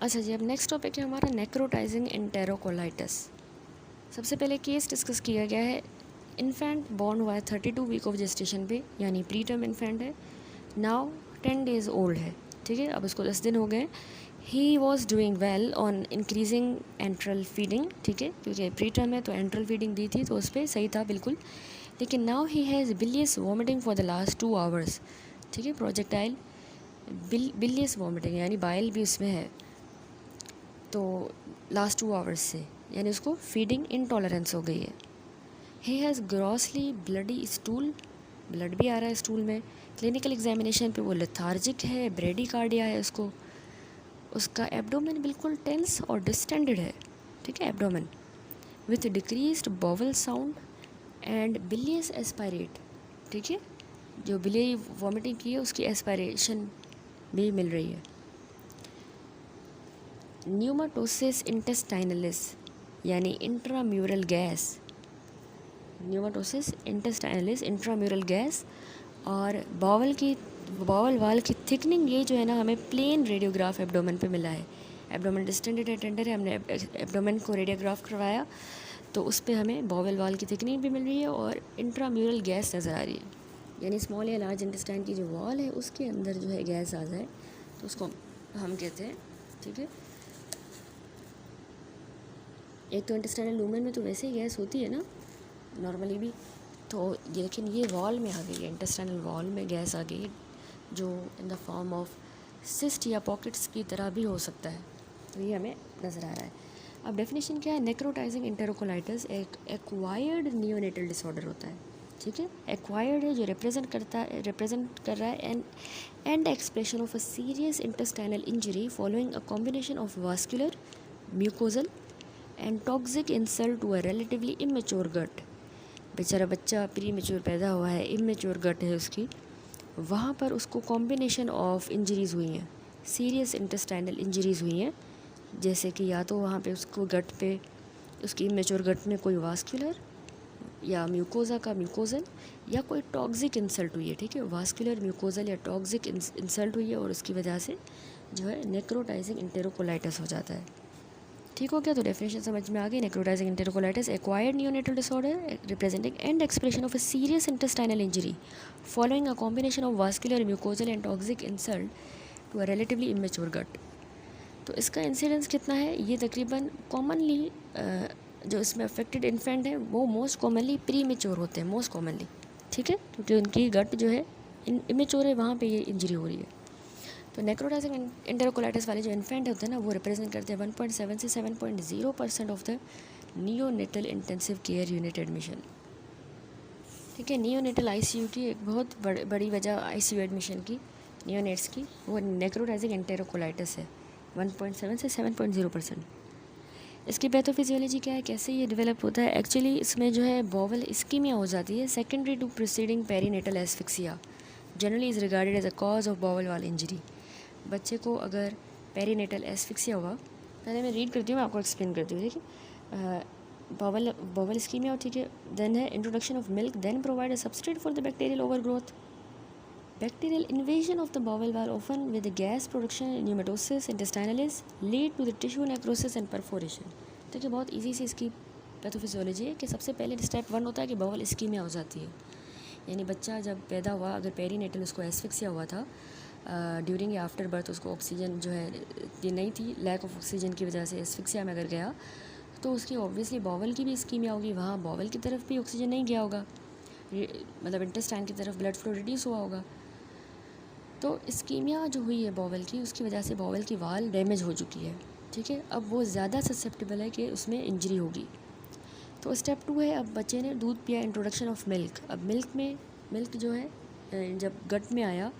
अच्छा जी, अब next topic है हमारा नेक्रोटाइजिंग एंटेरोकोलाइटिस। सबसे पहले केस डिस्कस किया गया है। इन्फेंट बॉर्न हुआ है 32 वीक ऑफ जेस्टेशन पे, यानी प्री टर्म इन्फेंट है। नाउ 10 डेज़ ओल्ड है, ठीक है, अब उसको 10 दिन हो गए। He was doing well on increasing enteral feeding, ठीक है, क्योंकि प्री टर्म है तो एंट्रल फीडिंग दी थी तो उस पर सही था बिल्कुल। लेकिन now he has bilious vomiting for the last 2 hours, ठीक है, प्रोजेक्टाइल बिलियस वॉमिटिंग यानी बाइल भी उसमें है, तो लास्ट 2 आवर्स से, यानी उसको फीडिंग इनटॉलरेंस हो गई है। He has grossly bloody stool, blood भी आ रहा है स्टूल में। क्लिनिकल एग्जामिनेशन पे वो लेथार्जिक है, ब्रेडिकार्डिया है उसको। उसका एब्डोमेन बिल्कुल टेंस और डिस्टेंडेड है, ठीक है, abdomen with decreased bowel sound and bilious aspirate, ठीक है, जो बिलियरी वॉमिटिंग की है उसकी एस्पायरेशन भी मिल रही है। न्यूमाटोसिस इंटेस्टाइनलिस यानी इंट्राम्यूरल गैस, न्यूमाटोसिस इंटेस्टाइनलिस इंट्राम्यूरल गैस, और बावल वाल की थिकनिंग, ये जो है ना हमें प्लेन रेडियोग्राफ एब्डोमेन पे मिला है। एब्डोमेन डिस्टेंडेड है, टेंडर है, हमने एब्डोमेन को रेडियोग्राफ करवाया तो उस पर हमें बावल वाल की थिकनिंग भी मिल रही है और इंट्राम्यूरल गैस नज़र आ रही है, यानी स्मॉल या लार्ज इंटेस्टाइन की जो वॉल है उसके अंदर जो है गैस आ जाए तो उसको हम कहते हैं, ठीक है। एक तो इंटेस्टाइनल लूमेन में तो वैसे ही गैस होती है ना नॉर्मली भी, तो लेकिन ये वॉल में आ गई है, इंटेस्टाइनल वॉल में गैस आ गई जो in the form of cyst या पॉकेट्स की तरह भी हो सकता है, तो ये हमें नज़र आ रहा है। अब डेफिनेशन क्या है, नेक्रोटाइजिंग एंटेरोकोलाइटिस एक एक्वायर्ड नियोनेटल डिसऑर्डर होता है, ठीक है, एक्वायर्ड है जो रिप्रेजेंट कर रहा है and expression of a serious intestinal injury following a combination of vascular, mucosal and toxic insult to a relatively immature gut. बेचारा बच्चा प्री मेच्योर पैदा हुआ है, इमेच्योर गट है उसकी, वहाँ पर उसको कॉम्बिनेशन ऑफ इंजरीज़ हुई हैं, सीरियस इंटेस्टाइनल इंजरीज़ हुई हैं, जैसे कि या तो वहाँ पे उसको गट पे, उसकी इमेच्योर गट में कोई वास्कुलर या म्यूकोज़ा का म्यूकोजल या कोई टॉक्सिक इंसल्ट हुई है, ठीक है, वास्कुलर, म्यूकोजल या टॉक्सिक इंसल्ट हुई है और उसकी वजह से जो है नेक्रोटाइजिंग एंटेरोकोलाइटिस हो जाता है। ठीक हो गया, तो डेफिनेशन समझ में आ गई। Necrotising enterocolitis acquired neonatal disorder representing and expression of a serious intestinal injury following a combination of vascular, mucosal and toxic insult to a relatively immature gut. तो इसका इंसिडेंस कितना है, ये तकरीबन कॉमनली जो इसमें अफेक्टेड इन्फेंट है वो मोस्ट कॉमनली प्री मेच्योर होते हैं, मोस्ट कॉमनली, ठीक है, क्योंकि उनकी गट जो है इमेच्योर है, वहाँ पे ये इंजरी हो रही है। तो नेक्रोटाइजिंग एंटेरोकोलाइटिस वाले जो इन्फेंट होते हैं ना वो रिप्रेजेंट करते हैं 1.7 से 7.0% of the neonatal intensive care unit admission, ठीक है। नियोनेटल आईसीयू की एक बहुत बड़ी वजह आईसीयू एडमिशन की नियोनेट्स की वो नेक्रोटाइजिंग एंटेरोकोलाइटिस है, 1.7 से 7.0%। इसकी पैथोफिजियोलॉजी क्या है, कैसे ये डेवलप होता है, एक्चुअली इसमें जो है बॉवल इस्कीमिया हो जाती है secondary to preceding perinatal asphyxia, generally is regarded as a cause of bowel wall injury. बच्चे को अगर पेरीनेटल एस्फिक्सिया हुआ, पहले मैं रीड करती हूँ, मैं आपको एक्सप्लेन करती हूँ, देखिए, बॉवल इस्कीमिया, ठीक है, देन है introduction of milk, then provide a substrate for the bacterial overgrowth, bacterial invasion of the bowel wall often with the gas production pneumatosis intestinalis lead to the tissue necrosis and perforation। तो ये बहुत easy सी इसकी pathophysiology है कि सबसे पहले step 1 होता है कि बॉवल इस्कीमिया हो जाती है, यानी बच्चा जब पैदा हुआ, अगर पेरीनेटल उसको एस्फिक्सिया हुआ था ड्यूरिंग या आफ्टर बर्थ, उसको ऑक्सीजन जो है ये नहीं थी, लैक ऑफ ऑक्सीजन की वजह से एस्फिक्सिया में अगर गया तो उसकी ऑब्वियसली बॉवल की भी इस्कीमिया होगी, वहाँ बॉवल की तरफ भी ऑक्सीजन नहीं गया होगा, मतलब इंटेस्टाइन की तरफ ब्लड फ्लो रिड्यूस हुआ होगा। तो इस्कीमिया जो हुई है बॉवल की, उसकी वजह से बॉवल की वाल डैमेज हो चुकी है, ठीक है, अब वो ज़्यादा ससेप्टेबल है कि उसमें इंजरी होगी। तो स्टेप 2 है, अब बच्चे ने दूध पिया, इंट्रोडक्शन ऑफ मिल्क। अब मिल्क जो है जब गट में आया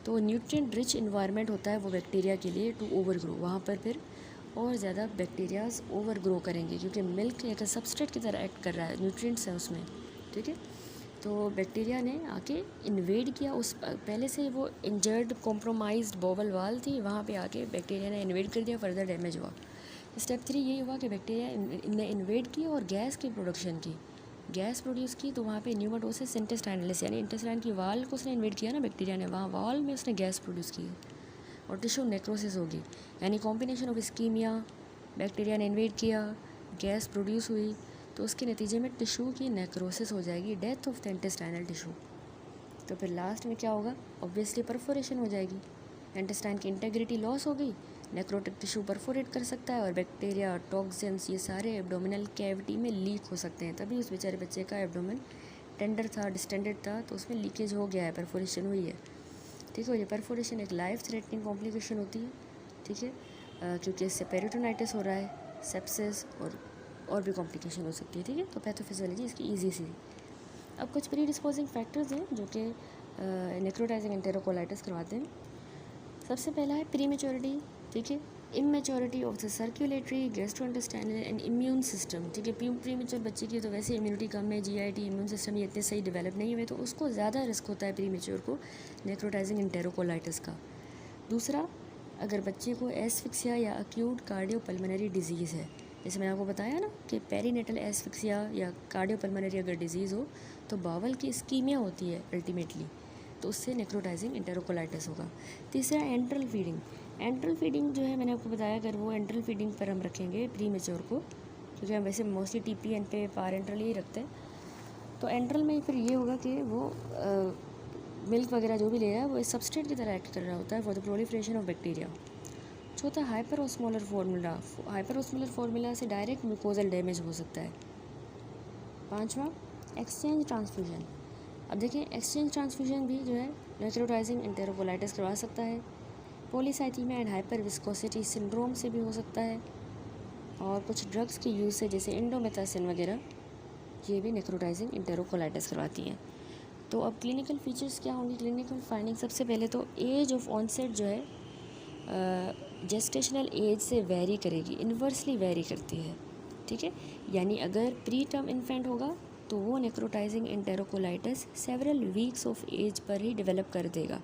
तो न्यूट्रिएंट रिच इन्वायरमेंट होता है वो बैक्टीरिया के लिए टू ओवर ग्रो, वहाँ पर फिर और ज़्यादा बैक्टीरियाज ओवर ग्रो करेंगे क्योंकि मिल्क एक सबस्ट्रेट की तरह एक्ट कर रहा है, न्यूट्रिएंट्स हैं उसमें, ठीक है। तो बैक्टीरिया ने आके इन्वेड किया, उस पहले से वो इंजर्ड कॉम्प्रोमाइज्ड बॉवल वाल थी, वहाँ पे आके बैक्टीरिया ने इन्वेड कर दिया, फर्दर डैमेज हुआ। स्टेप 3 ये हुआ कि बैक्टीरिया ने इन्वेड की और गैस की प्रोडक्शन की, गैस प्रोड्यूस की, तो वहाँ पे न्यूमाटोसिस इंटेस्टाइनलिस यानी इंटेस्टाइन की वाल को उसने इन्वेड किया ना बैक्टीरिया ने, वहाँ वाल में उसने गैस प्रोड्यूस की, और टिश्यू नेक्रोसिस होगी, यानी कॉम्बिनेशन ऑफ इस्कीमिया, बैक्टीरिया ने इन्वेड किया, गैस प्रोड्यूस हुई, तो उसके नतीजे में टिश्यू की नेक्रोसिस हो जाएगी, death of the intestinal tissue. तो फिर लास्ट में क्या होगा, ऑब्वियसली परफोरेशन हो जाएगी, इंटेस्टाइन की इंटेग्रिटी लॉस हो गई, नेक्रोटिक टिश्यू परफोरेट कर सकता है और बैक्टीरिया, टॉक्सिन्स, ये सारे एब्डोमिनल कैविटी में लीक हो सकते हैं। तभी उस बेचारे बच्चे का एब्डोमेन टेंडर था, डिस्टेंडेड था, तो उसमें लीकेज हो गया है, परफोरेशन हुई है। ठीक है, ये परफोरेशन एक लाइफ थ्रेटनिंग कॉम्प्लिकेशन होती है। ठीक है, क्योंकि इससे पेरिटोनाइटिस हो रहा है, सेप्सिस और भी कॉम्प्लिकेशन हो सकती है। ठीक है, तो पैथोफिजियोलॉजी इसकी ईजी सी। अब कुछ प्री डिस्पोजिंग फैक्टर्स हैं जो कि नेक्रोटाइजिंग एंटेरोकोलाइटिस करवाते हैं। सबसे पहला है प्रीमेच्योरिटी। ठीक है, immaturity of the circulatory, gastrointestinal and immune system. ठीक है, प्रीमेच्योर बच्चे की तो वैसे इम्यूनिटी कम है, जीआईटी इम्यून सिस्टम ये इतने सही डेवलप नहीं हुए, तो उसको ज़्यादा रिस्क होता है प्रीमेच्योर को नेक्रोटाइजिंग एंटेरोकोलाइटिस का। दूसरा, अगर बच्चे को एस्फिक्सिया या अक्यूट कार्डियोपल्मोनरी डिजीज़ है, जैसे मैंने आपको बताया ना कि पेरीनेटल एस्फिक्सिया या कार्डियोपल्मोनरी अगर डिजीज़ हो तो बावल की इस्कीमिया होती है अल्टीमेटली, तो उससे नेक्रोटाइजिंग एंटेरोकोलाइटिस होगा। तीसरा, एंट्रल फीडिंग। एंट्रल फीडिंग जो है मैंने आपको बताया, अगर वो एंट्रल फीडिंग पर हम रखेंगे प्री मेच्योर को, क्योंकि हम वैसे मोस्टली टीपीएन पे पार एंट्रल ही रखते हैं, तो एंट्रल में फिर ये होगा कि वो मिल्क वगैरह जो भी ले रहा है वो इस सबस्ट्रेट की तरह एक्ट कर रहा होता है for the proliferation of bacteria. चौथा, hyper osmolar formula. Hyper osmolar formula से डायरेक्ट म्यूकोजल डैमेज हो सकता है। पांचवा, एक्सचेंज ट्रांसफ्यूजन। अब देखें, एक्सचेंज ट्रांसफ्यूजन भी जो है नेक्रोटाइजिंग एंटेरोकोलाइटिस करवा सकता है। Polycythaemia and hyper viscosity syndrome से भी हो सकता है, और कुछ ड्रग्स की यूज़ से जैसे इंडोमेथासिन वगैरह, ये भी नेक्रोटाइजिंग एंटेरोकोलाइटिस करवाती हैं। तो अब क्लिनिकल फीचर्स क्या होंगी, क्लिनिकल फाइंडिंग। सबसे पहले तो एज ऑफ ऑनसेट जो है जेस्टेशनल एज से वेरी करेगी, इन्वर्सली वेरी करती है। ठीक है, यानी अगर प्री टर्म इन्फेंट होगा तो वो necrotising enterocolitis several weeks of age पर ही डेवलप कर देगा,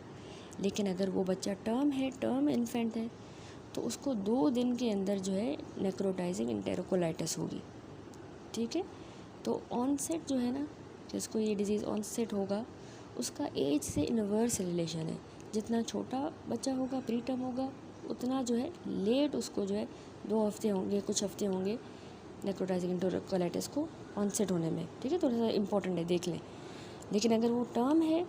लेकिन अगर वो बच्चा टर्म है, टर्म इन्फेंट है, तो उसको 2 दिन के अंदर जो है नेक्रोटाइजिंग एंटेरोकोलाइटिस होगी। ठीक है, तो ऑनसेट जो है ना, जिसको ये डिजीज़ ऑनसेट होगा, उसका एज से इन्वर्स रिलेशन है। जितना छोटा बच्चा होगा, प्री टर्म होगा, उतना जो है लेट उसको जो है 2 हफ्ते होंगे, कुछ हफ्ते होंगे नेक्रोटाइजिंग एंटेरोकोलाइटिस को ऑनसेट होने में। ठीक है, थोड़ा सा इंपॉर्टेंट है, देख लें। लेकिन अगर वो टर्म है,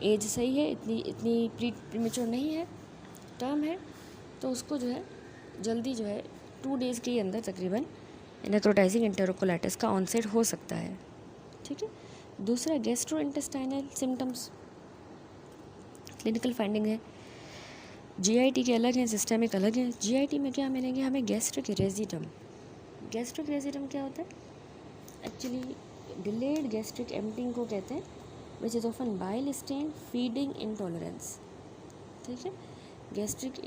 एज सही है, इतनी प्रीमेच्योर नहीं है, टर्म है, तो उसको जो है जल्दी जो है 2 डेज़ के अंदर तकरीबन नेक्रोटाइजिंग एंटेरोकोलाइटिस का ऑनसेट हो सकता है। ठीक है, दूसरा, गैस्ट्रोइंटेस्टाइनल सिम्टम्स। क्लिनिकल फाइंडिंग है, जीआईटी के अलग हैं, सिस्टमिक अलग हैं। जीआईटी में क्या मिलेंगे हमें, गैस्ट्रिक रेजिडम। गैस्ट्रिक रेजिडम क्या होता है, एक्चुअली डिलेड गैस्ट्रिक एम्पटिंग को कहते हैं, which is often bile stained feeding intolerance. ठीक है, गैस्ट्रिक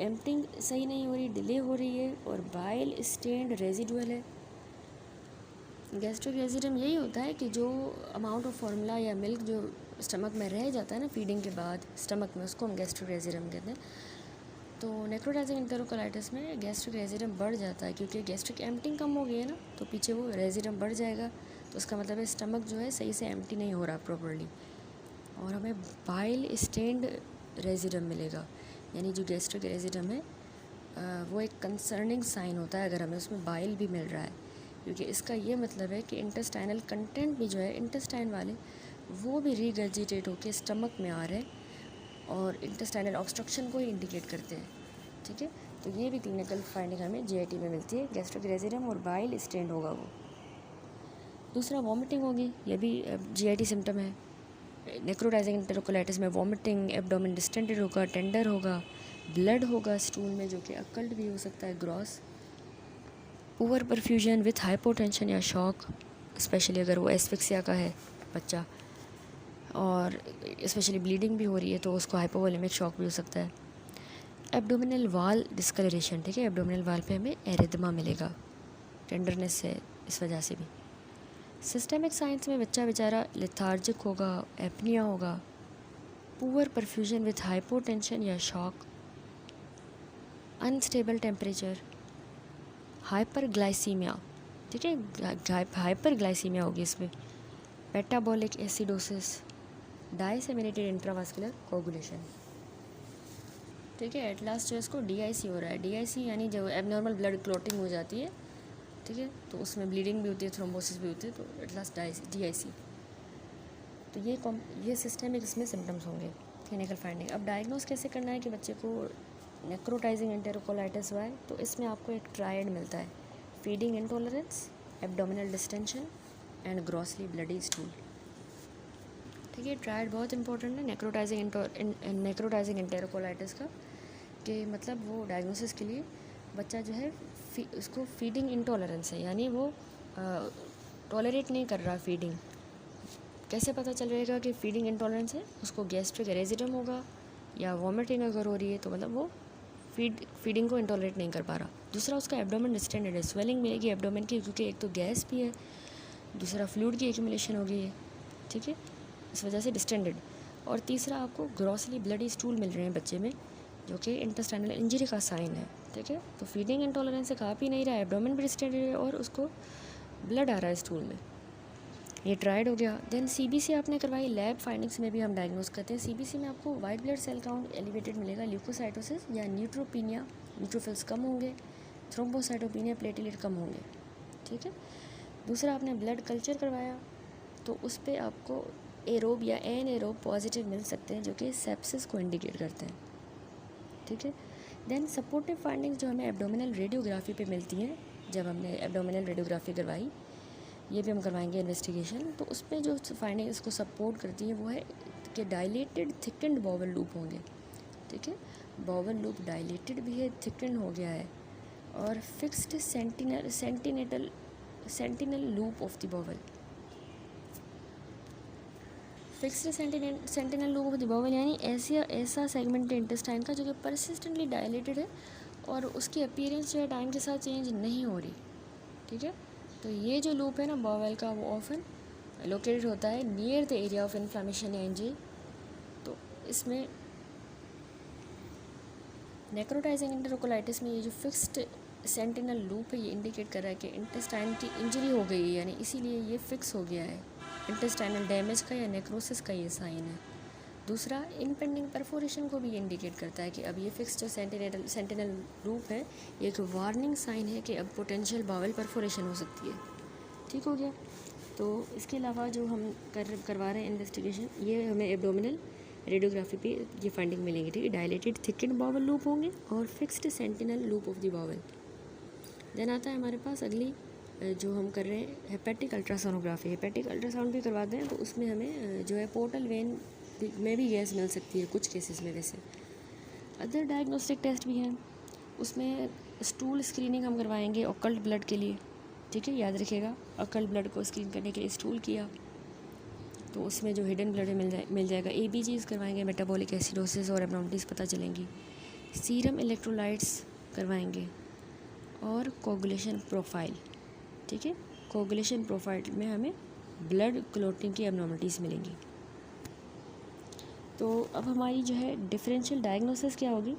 एम्पटिंग सही नहीं हो रही, डिले हो रही है, और बाइल स्टेन्ड रेजिडुअल है। गैस्ट्रिक रेजिडम यही होता है कि जो अमाउंट ऑफ फार्मूला या मिल्क जो स्टमक में रह जाता है ना फीडिंग के बाद स्टमक में, उसको हम गैस्ट्रिक रेजिडम कहते हैं। तो नेक्रोटाइजिंग एंटेरोकोलाइटिस में गैस्ट्रिक रेजिडम बढ़ जाता है, क्योंकि गैस्ट्रिक एम्पटिंग कम हो गई है ना, तो पीछे वो रेजिडम बढ़ जाएगा, तो उसका मतलब है स्टमक जो है सही से एम्प्टी नहीं हो रहा प्रॉपर्ली, और हमें बाइल स्टेन्ड रेजिडम मिलेगा। यानी जो गैस्ट्रिक रेजिडम है वो एक कंसर्निंग साइन होता है अगर हमें उसमें बाइल भी मिल रहा है, क्योंकि इसका ये मतलब है कि इंटेस्टाइनल कंटेंट भी जो है इंटेस्टाइन वाले वो भी रीगर्जिटेट होकर स्टमक में आ रहे हैं और इंटेस्टाइनल ऑब्स्ट्रक्शन को ही इंडिकेट करते हैं। ठीक है, तो ये भी क्लिनिकल फाइंडिंग हमें जीआईटी में मिलती है, गैस्ट्रिक रेजिडम और बाइल स्टेन्ड होगा वो। दूसरा, वॉमिटिंग होगी, ये भी जीआईटी सिम्टम है। नेक्रोटाइजिंग एंटेरोकोलाइटिस में वॉमिटिंग, एब्डोमेन डिस्टेंडेड होगा, टेंडर होगा, ब्लड होगा स्टूल में जो कि अकल्ट भी हो सकता है, gross. Poor perfusion with hypotension या शॉक, स्पेशली अगर वो एस्फिक्सिया का है बच्चा और स्पेशली ब्लीडिंग भी हो रही है तो उसको हाइपोवोलेमिक शॉक भी हो सकता है। एब्डोमिनल वाल डिस्कलरेशन, ठीक है, एब्डोमिनल वाल पे हमें एरिथमा मिलेगा टेंडरनेस से, इस वजह से भी। सिस्टेमिक साइंस में बच्चा बेचारा लेथार्जिक होगा, एपनिया होगा, पुअर परफ्यूजन विथ हाइपोटेंशन या शॉक, अनस्टेबल टेम्परेचर, हाइपरग्लाइसीमिया, ठीक है, हाइपरग्लाइसीमिया होगी इसमें, मेटाबॉलिक एसिडोसिस, डाइसेमिनेटेड इंट्रावास्कुलर कोगुलेशन। ठीक है। एट लास्ट जो है इसको DIC हो रहा है। DIC यानी जब एबनॉर्मल ब्लड क्लॉटिंग हो जाती है, ठीक है, तो उसमें ब्लीडिंग भी होती है, थ्रोम्बोसिस भी होती है, तो एट लास्ट DIC। तो ये सिस्टमिक इसमें सिम्टम्स होंगे, क्लिनिकल फाइंडिंग। अब डायग्नोस कैसे करना है कि बच्चे को नेक्रोटाइजिंग एंटेरोकोलाइटिस हुआ है, तो इसमें आपको एक ट्रायड मिलता है, feeding intolerance, abdominal distension and grossly bloody stool. ठीक है, ट्रायड बहुत इंपॉर्टेंट है नेक्रोटाइजिंग एंटेरोकोलाइटिस का, कि मतलब वो डायग्नोसिस के लिए बच्चा जो है उसको फीडिंग इंटॉलरेंस है, यानी वो टॉलरेट नहीं कर रहा फीडिंग। कैसे पता चल रहेगा कि फीडिंग इंटॉलरेंस है? उसको गैस्ट्रिक एरेजिडम होगा या वॉमिटिंग अगर हो रही है तो मतलब वो फीडिंग को इंटॉलरेट नहीं कर पा रहा। दूसरा, उसका एब्डोमेन डिस्टेंडेड है, स्वेलिंग मिलेगी एब्डोमेन की, क्योंकि एक तो गैस भी है, दूसरा फ्लूइड की एक्यूमुलेशन हो गई है, ठीक है, इस वजह से डिस्टेंडेड। और तीसरा, आपको ग्रॉसली ब्लडी स्टूल मिल रहे हैं बच्चे में, जो कि इंटेस्टाइनल इंजरी का साइन है, ठीक है। तो फीडिंग इंटॉलरेंस से खा पी नहीं रहा है, एब्डोमेन भी डिस्टेंडेड है और उसको ब्लड आ रहा है स्टूल में, ये ट्राइड हो गया। देन CBC आपने करवाई, लैब फाइंडिंग्स में भी हम डायग्नोस करते हैं। CBC में आपको white blood cell count elevated मिलेगा, ल्यूकोसाइटोसिस या न्यूट्रोपीनिया, न्यूट्रोफिल्स कम होंगे, थ्रोम्बोसाइटोपिनिया, प्लेटलेट कम होंगे, ठीक है। दूसरा, आपने ब्लड कल्चर करवाया तो उस पर आपको एरोब या एनएरोब पॉजिटिव मिल सकते हैं, जो कि सेप्सिस को इंडिकेट करते हैं, ठीक है। देन सपोर्टिव फाइंडिंग्स जो हमें एब्डोमिनल रेडियोग्राफी पे मिलती हैं, जब हमने एब्डोमिनल रेडियोग्राफी करवाई, ये भी हम करवाएंगे इन्वेस्टिगेशन, तो उसमें जो फाइंडिंग इसको सपोर्ट करती है वो है कि डायलेटेड थिकन्ड बॉवल लूप होंगे, ठीक है। बॉवल लूप डायलेटेड भी है, थिकन्ड हो गया है, और fixed sentinel loop of the bowel. Fixed sentinel loop of the bowel यानी ऐसा सेगमेंट इंटेस्टाइन का जो कि परसिस्टेंटली डायलेटेड है और उसकी अपीयरेंस जो है टाइम के साथ चेंज नहीं हो रही, ठीक है। तो ये जो लूप है ना बॉवल का, वो ऑफन लोकेटेड होता है near the area of inflammation या इंजरी। तो इसमें नेक्रोटाइजिंग एंटेरोकोलाइटिस में ये जो फिक्स्ड सेंटिनल लूप है, ये इंडिकेट कर रहा है कि इंटेस्टाइन की इंजरी हो गई है, यानी इसीलिए ये फिक्स हो गया है। इंटेस्टाइनल डैमेज का या नेक्रोसिस का ये साइन है। दूसरा, इनपेंडिंग परफोरेशन को भी इंडिकेट करता है कि अब ये फिक्स जो सेंटिनल लूप है, ये एक वार्निंग साइन है कि अब पोटेंशियल बावल परफोरेशन हो सकती है, ठीक हो गया। तो इसके अलावा जो हम करवा रहे हैं इन्वेस्टिगेशन, ये हमें एब्डोमिनल रेडियोग्राफी पे ये फाइंडिंग मिलेंगी, ठीक है। डायलेटेड थिकन्ड बावल लूप होंगे और fixed sentinel loop of the bowel. Then आता है हमारे पास अगली जो हम कर रहे हैं हेपेटिक अल्ट्रासोनोग्राफी। हेपेटिक अल्ट्रासाउंड भी करवाते हैं, तो उसमें हमें जो है पोर्टल वेन में भी गैस मिल सकती है कुछ केसेस में। वैसे अदर डायग्नोस्टिक टेस्ट भी हैं, उसमें स्टूल स्क्रीनिंग हम करवाएंगे ऑकल्ट ब्लड के लिए, ठीक है, याद रखिएगा। ऑकल्ट ब्लड को स्क्रीन करने के लिए स्टूल किया तो उसमें जो हिडन ब्लड मिल जाएगा। ABGs करवाएंगे, मेटाबॉलिक एसिडोसिस और एब्नॉर्मलिटीज़ पता चलेंगी। सीरम इलेक्ट्रोलाइट्स करवाएंगे और कोगुलेशन प्रोफाइल, ठीक है। कोगुलेशन प्रोफाइल में हमें ब्लड क्लॉटिंग की एब्नॉर्मलिटीज़ मिलेंगी। तो अब हमारी जो है डिफरेंशियल डायग्नोसिस क्या होगी,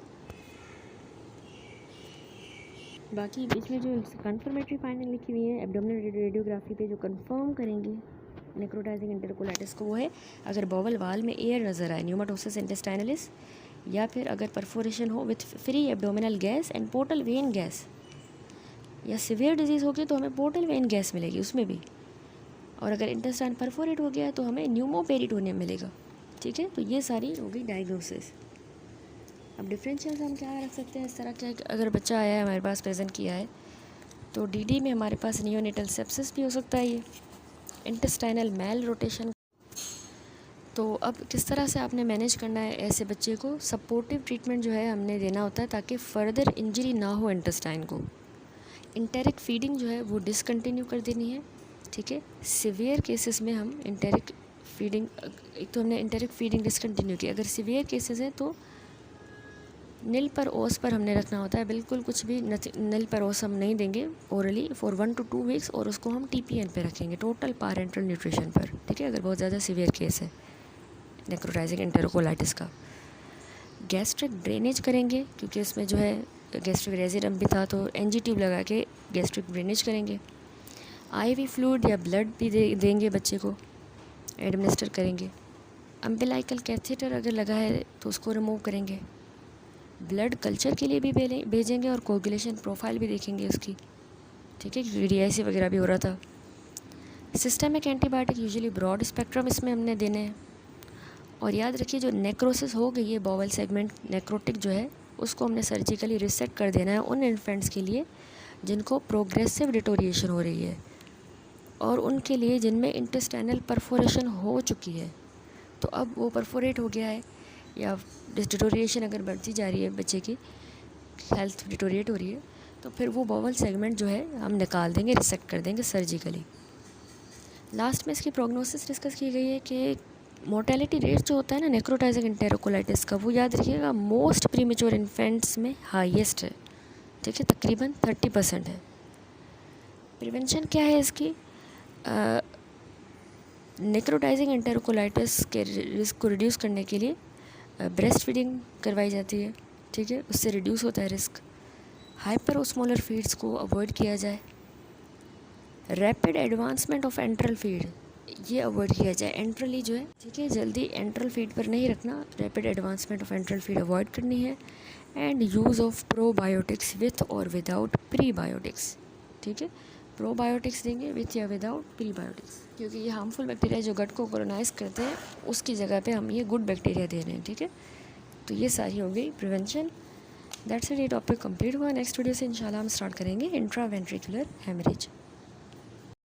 बाकी बीच में जो कंफर्मेटरी फाइंडिंग लिखी हुई है एब्डोमिनल रेडियोग्राफी पे जो कंफर्म करेंगे नेक्रोटाइजिंग एंटेरोकोलाइटिस को, वो है अगर बॉवल वाल में एयर नज़र आए, न्यूमाटोसिस इंटेस्टाइनलिस, या फिर अगर परफोरेशन हो with free abdominal gas and portal vein gas, या सीवियर डिजीज़ हो गई तो हमें पोर्टल वेन गैस मिलेगी उसमें भी, और अगर इंटेस्टाइन परफोरेट हो गया तो हमें न्यूमोपेरिटोनियम मिलेगा, ठीक है। तो ये सारी हो गई डायग्नोसिस। अब डिफरेंशियल हम क्या रख सकते हैं इस तरह के, अगर बच्चा आया है हमारे पास प्रेजेंट किया है तो DD में हमारे पास नियोनेटल सेप्सिस भी हो सकता है, ये इंटेस्टाइनल मैल रोटेशन। तो अब किस तरह से आपने मैनेज करना है ऐसे बच्चे को, सपोर्टिव ट्रीटमेंट जो है हमने देना होता है ताकि फ़र्दर इंजरी ना हो इंटेस्टाइन को। इंटेरिक फीडिंग जो है वो डिसकंटिन्यू कर देनी है, ठीक है। सिवियर केसेस में हम इंटेरिक फीडिंग, एक तो हमने इंटेरिक फीडिंग डिसकंटिन्यू की, अगर सिवियर केसेस हैं तो नील पर ओस पर हमने रखना होता है, बिल्कुल कुछ भी नील पर ओस हम नहीं देंगे ओरली फॉर 1 to 2 वीक्स, और उसको हम TPN पे रखेंगे, टोटल पैरेंटल न्यूट्रिशन पर, ठीक है, अगर बहुत ज़्यादा सिवियर केस है नेक्रोटाइजिंग एंटेरोकोलाइटिस का। गैस्ट्रिक ड्रेनेज करेंगे क्योंकि उसमें जो है गैस्ट्रिक रेजिडम भी था, तो NG ट्यूब लगा के गैस्ट्रिक ड्रेनेज करेंगे। IV फ्लूइड या ब्लड भी देंगे बच्चे को, एडमिनिस्टर करेंगे। अम्बिलाइकल कैथेटर अगर लगा है तो उसको रिमूव करेंगे, ब्लड कल्चर के लिए भी भेजेंगे और कोगुलेशन प्रोफाइल भी देखेंगे उसकी, ठीक है, क्योंकि DIC वगैरह भी हो रहा था। Systemic antibiotic usually broad spectrum इसमें हमने देने हैं। और याद रखिए जो नेक्रोसिस हो गई है बॉवल सेगमेंट नेक्रोटिक जो है उसको हमने सर्जिकली रिसेक्ट कर देना है उन इन्फेंट्स के लिए जिनको प्रोग्रेसिव डिटोरिएशन हो रही है और उनके लिए जिनमें इंटेस्टाइनल परफोरेशन हो चुकी है। तो अब वो परफोरेट हो गया है या डिटोरिएशन अगर बढ़ती जा रही है, बच्चे की हेल्थ डिटोरिएट हो रही है, तो फिर वो बॉवल सेगमेंट जो है हम निकाल देंगे, रिसेक्ट कर देंगे सर्जिकली। लास्ट में इसकी प्रोग्नोसिस डिस्कस की गई है कि मोर्टेलिटी रेट जो होता है ना नेक्रोटाइजिंग एंटेरोकोलाइटिस का, वो याद रखिएगा मोस्ट प्रीमेच्योर इन्फेंट्स में हाईएस्ट है, ठीक है, तकरीबन 30% है। प्रिवेंशन क्या है इसकी? नेक्रोटाइजिंग एंटेरोकोलाइटिस के रिस्क को रिड्यूस करने के लिए ब्रेस्ट फीडिंग करवाई जाती है, ठीक है, उससे रिड्यूस होता है रिस्क। हाइपरोस्मोलर फीड्स को अवॉइड किया जाए। Rapid advancement of enteral feed ये अवॉइड किया जाए, एंट्रली जो है, ठीक है, जल्दी एंट्रल फीड पर नहीं रखना, rapid advancement of enteral feed avoid करनी है। And use of probiotics with और विदाउट प्रीबायोटिक्स, ठीक है, प्रोबायोटिक्स देंगे विथ या विदाउट प्रीबायोटिक्स, क्योंकि ये हार्मफुल बैक्टीरिया जो गट को कोलोनाइज करते हैं उसकी जगह पे हम ये गुड बैक्टीरिया दे रहे हैं, ठीक है। तो ये सारी हो गई प्रिवेंशन। दैट्स इट, ये टॉपिक कंप्लीट हुआ। नेक्स्ट वीडियो से इंशाल्लाह हम स्टार्ट करेंगे इंट्रावेंट्रिकुलर हेमरेज।